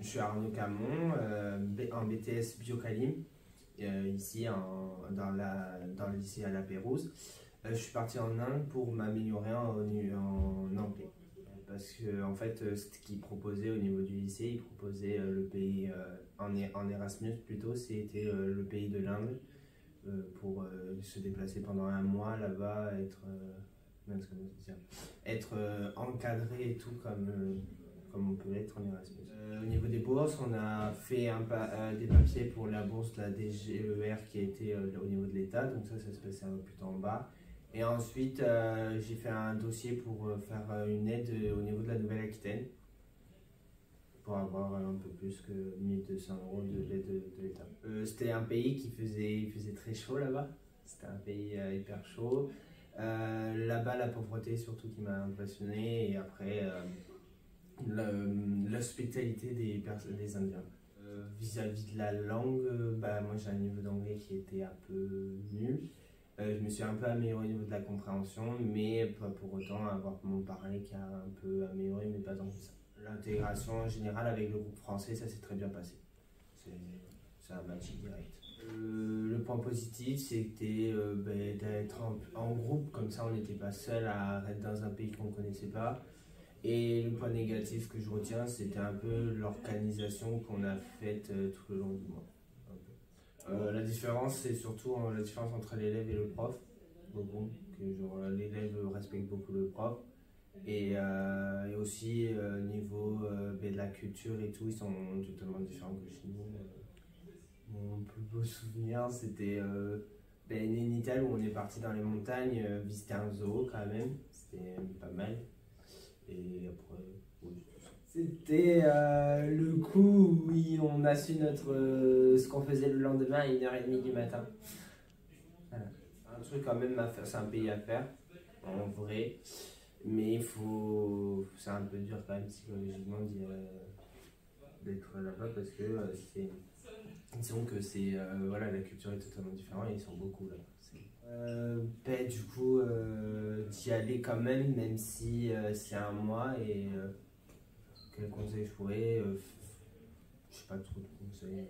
suis Arnaud Camon, en BTS Biocalim, ici dans le lycée à La Pérouse. Je suis parti en Inde pour m'améliorer en anglais. Parce que en fait, ce qu'ils proposaient au niveau du lycée, ils proposaient le pays en Erasmus plutôt, c'était le pays de l'Inde pour se déplacer pendant un mois là-bas, être encadré et tout comme on peut l'être en Erasmus. Au niveau des bourses, on a fait des papiers pour la bourse de la DGER qui a été au niveau de l'État, donc ça se passait plutôt en bas. Et ensuite, j'ai fait un dossier pour faire une aide au niveau de la Nouvelle-Aquitaine pour avoir un peu plus que 1200 € de l'aide de l'État. C'était un pays il faisait très chaud là-bas. C'était un pays hyper chaud. Là-bas, la pauvreté surtout qui m'a impressionné, et après l'hospitalité des Indiens. Vis-à-vis de la langue, moi j'ai un niveau d'anglais qui était un peu nul. Je me suis un peu amélioré au niveau de la compréhension, mais pas pour autant avoir mon parler qui a un peu amélioré, mais pas tant que ça. L'intégration en général avec le groupe français, ça s'est très bien passé. C'est un match direct. Le point positif, c'était d'être en groupe, comme ça on n'était pas seul à être dans un pays qu'on ne connaissait pas. Et le point négatif que je retiens, c'était un peu l'organisation qu'on a faite tout le long du mois. La différence, c'est surtout la différence entre l'élève et le prof. Beaucoup, que l'élève respecte beaucoup le prof. Et aussi, niveau de la culture et tout, ils sont totalement différents que chez nous. Mon plus beau souvenir, c'était Nénital, où on est parti dans les montagnes, visiter un zoo quand même. C'était pas mal. Et après, oui. C'était le coup où on a su ce qu'on faisait le lendemain à 1h30 du matin. Voilà. Un truc quand même à faire, c'est un pays à faire, en vrai. Mais c'est un peu dur quand même psychologiquement d'être là-bas parce que disons que voilà, la culture est totalement différente et ils sont beaucoup là. Du coup, d'y aller quand même si c'est un mois. Et quel conseil je pourrais, je sais pas trop de conseils.